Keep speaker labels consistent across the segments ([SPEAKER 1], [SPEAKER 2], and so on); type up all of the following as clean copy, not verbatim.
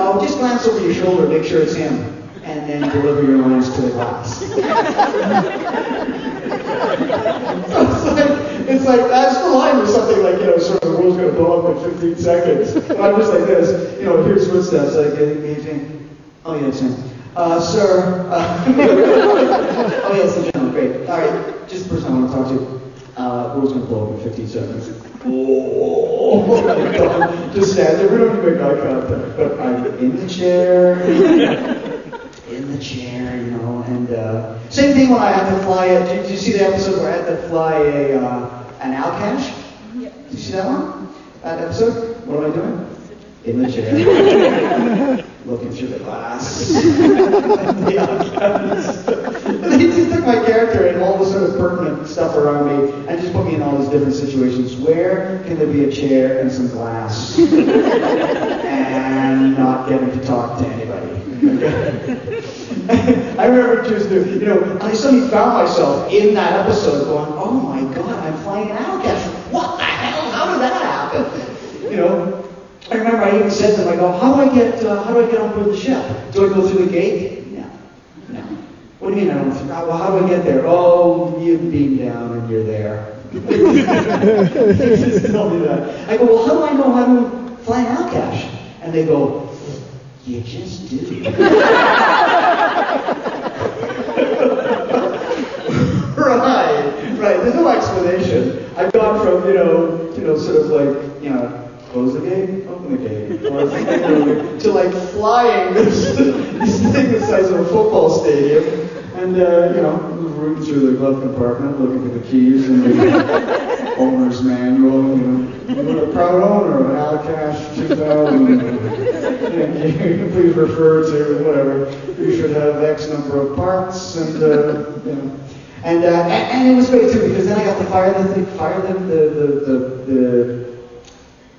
[SPEAKER 1] know, just glance over your shoulder, make sure it's him, and then deliver your lines to the glass. It's like, that's the line or something like, sort of the world's going to blow up in 15 seconds. And I'm just like this, here's footsteps, like, amazing. Oh, yeah, it's him. Sir, oh, yeah, it's the general, great. All right, just the person I want to talk to. World's going to blow up in 15 seconds. Oh, just stand there, we don't even make eye contact. But I'm in the chair, and same thing when I had to fly did you see the episode where I had to fly an Alcash? Yep. Did you see that one? That episode? What am I doing? In the chair. Looking through the glass. The Alcash. They just took my character and all the sort of pertinent stuff around me and just put me in all these different situations. Where can there be a chair and some glass? And not getting to talk to anybody. I remember just, I suddenly found myself in that episode going, oh my God, I'm flying an Alcash. What the hell? How did that happen? I remember I even said to them, I go, how do I get on board the ship? Do I go through the gate? No. What do you mean I don't? Well, how do I get there? Oh, you beam down and you're there. Just tell me that. I go, well, how do I know how to fly an Alcash? And they go, you just do. Right. There's no explanation. I've gone from, sort of like, close the gate, open the gate, close the gate, to like flying this thing the size of a football stadium, and rooting through the glove compartment, looking for the keys and the owner's manual. You're a proud owner of an Alcash 2000. Please refer to whatever. You should have X number of parts, and it was great too because then I got to fire the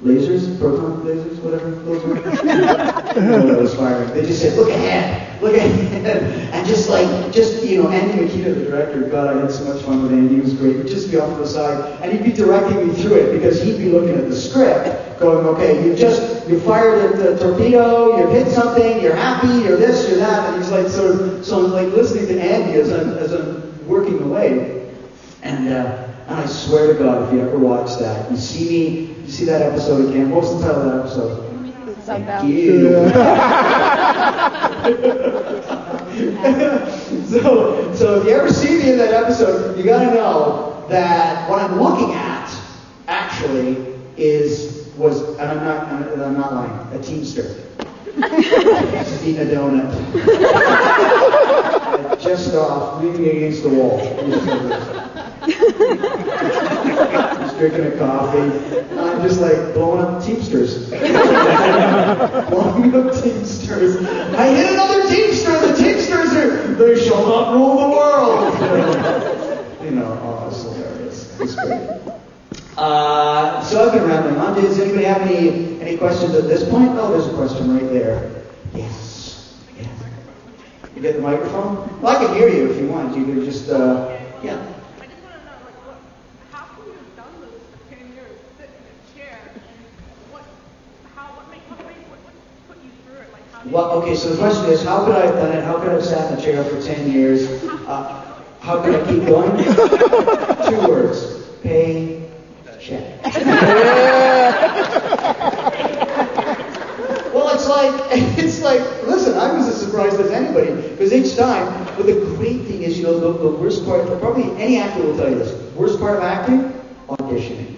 [SPEAKER 1] lasers, proton lasers, whatever those were. That was firing. They just said, look ahead, and just Andy Makita, the director. God, I had so much fun with Andy. He was great. He'd just be off to the side, and he'd be directing me through it because he'd be looking at the script, going, okay, you fired the torpedo, you hit something, you're happy, you're this, you're that, and he's like so I'm like listening to Andy as I'm working away, and I swear to God, if you ever watch that, you see that episode again. What was the title of that episode? Thank you. So if you ever see me in that episode, you got to know that what I'm looking at actually was, and I'm not lying, a teamster. Just eating a donut. Just off, leaning against the wall. Just drinking a coffee. I'm just like blowing up Teamsters. Blowing up Teamsters. I hit another Teamster. The Teamsters they shall not rule the world. It's hilarious. It's great. So I've been rambling on. Does anybody have any questions at this point? Oh, there's a question right there. Yes. You get the microphone? Well, I can hear you if you want. You can just, yeah. Okay, so the question is, how could I have done it? How could I have sat in a chair for 10 years? How could I keep going? 2 words. Pay check. Well, it's like, listen, I was as surprised as anybody, because each time, but the great thing is, the worst part, probably any actor will tell you this, worst part of acting, auditioning.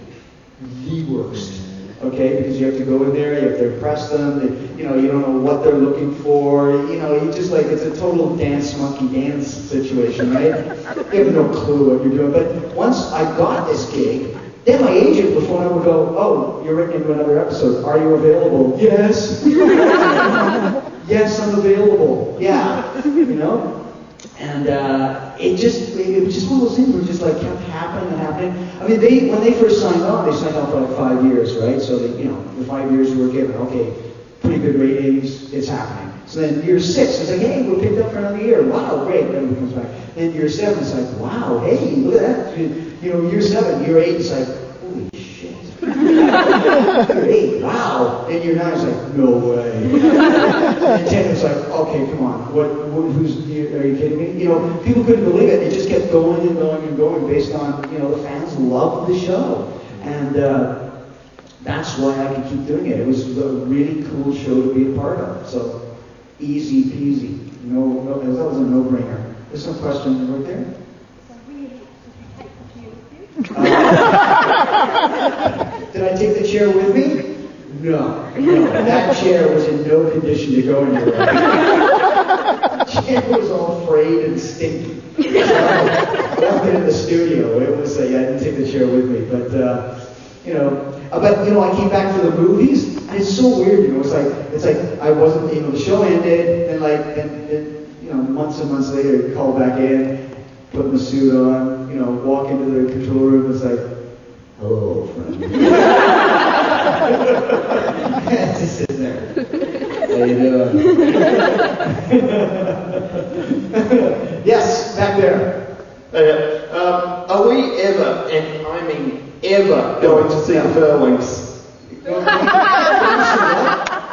[SPEAKER 1] The worst. Okay, because you have to go in there, you have to impress them, you don't know what they're looking for, you just like, it's a total monkey dance situation, right? You have no clue what you're doing. But once I got this gig, then my agent before I would go, oh, you're written into another episode, are you available? Yes. Yes, I'm available. Yeah, And it was just one of those things where it just like kept happening and happening. I mean, when they first signed on, they signed on for like 5 years, right? So the 5 years you were given, okay, pretty good ratings, it's happening. So then year 6, it's like, hey, we're picked up for another year. Wow, great. Then it comes back. Then year 7, it's like, wow, hey, look at that. Year 7, year 8, it's like, holy shit. Year 8, wow. And year 9, it's like, no way. like, okay, come on, who's, are you kidding me? You know, people couldn't believe it. It just kept going and going and going based on, you know, the fans loved the show. And that's why I could keep doing it. It was a really cool show to be a part of. So, easy peasy. No, that was a no-brainer. There's some question right there. Did I take the chair with me? No. That chair was in no condition to go anywhere. The chair was all frayed and stinky. So I left it in the studio. It was, I didn't take the chair with me. But, I came back for the movies, and it's so weird, you know. It's like I wasn't, you know, the show ended, and months and months later, call back in, put my suit on, you know, walk into the control room, it's like, hello, friend. Just sitting there. How you doing? Yes, back there.
[SPEAKER 2] Are we ever, and I mean ever, going to see the Furlings?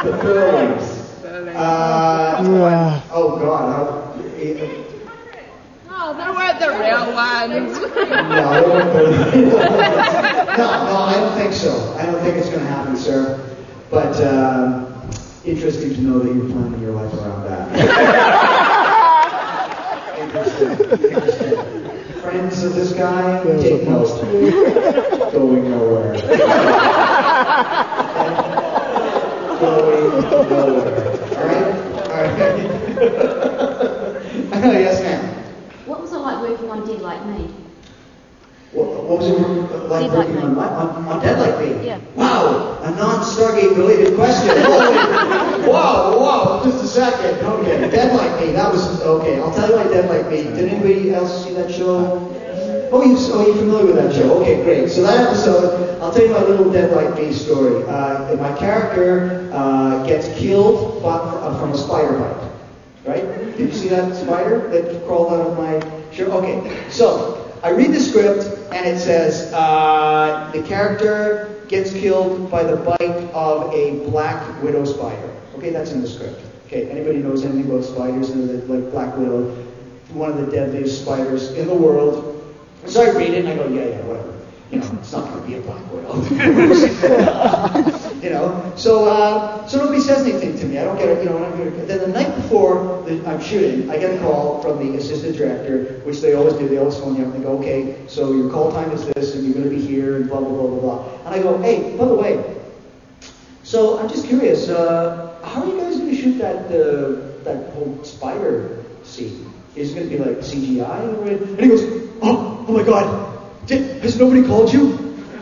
[SPEAKER 2] The Furlings.
[SPEAKER 1] Oh God.
[SPEAKER 3] They weren't the real ones.
[SPEAKER 1] No, they weren't the real ones. No, I don't think so. I don't think it's going to happen, sir. But interesting to know that you're planning your life around that. Interesting. Friends of this guy, take note. Going nowhere. Going nowhere. All right? Yes, ma'am.
[SPEAKER 4] What was it like working on Dead Like Me?
[SPEAKER 1] What was it like working on Dead Like Me?
[SPEAKER 4] Yeah.
[SPEAKER 1] Wow, a non-Stargate related question. Wow, just a second. Okay, Dead Like Me, that was, okay, I'll tell you why Dead Like Me. Did anybody else see that show? Oh, you're familiar with that show. Okay, great. So that episode, I'll tell you my little Dead Like Me story. My character gets killed from a spider bite. Right? Did you see that spider that crawled out of my shirt? Okay, so I read the script and it says the character gets killed by the bite of a black widow spider. Okay, that's in the script. Okay, anybody knows anything about spiders? Like black widow, one of the deadliest spiders in the world. So I read it and I go, yeah, whatever. You know, it's not going to be a black widow. You know, so nobody says anything to me. I don't get it. You know, then the night before I'm shooting, I get a call from the assistant director, which they always do. They always phone you up and they go, okay, so your call time is this, and you're going to be here, and blah blah blah blah blah. And I go, hey, by the way, so I'm just curious, how are you guys going to shoot that whole spider scene? Is it going to be like CGI? And he goes, oh my God. Has nobody called you?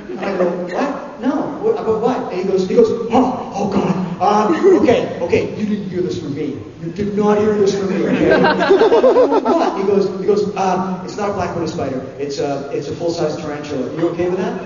[SPEAKER 1] And I go, what? No. About what? And he goes, oh God. Okay, you didn't hear this from me. You did not hear this from me, okay? What? He goes, it's not a black widow spider. It's a full-size tarantula. You okay with that?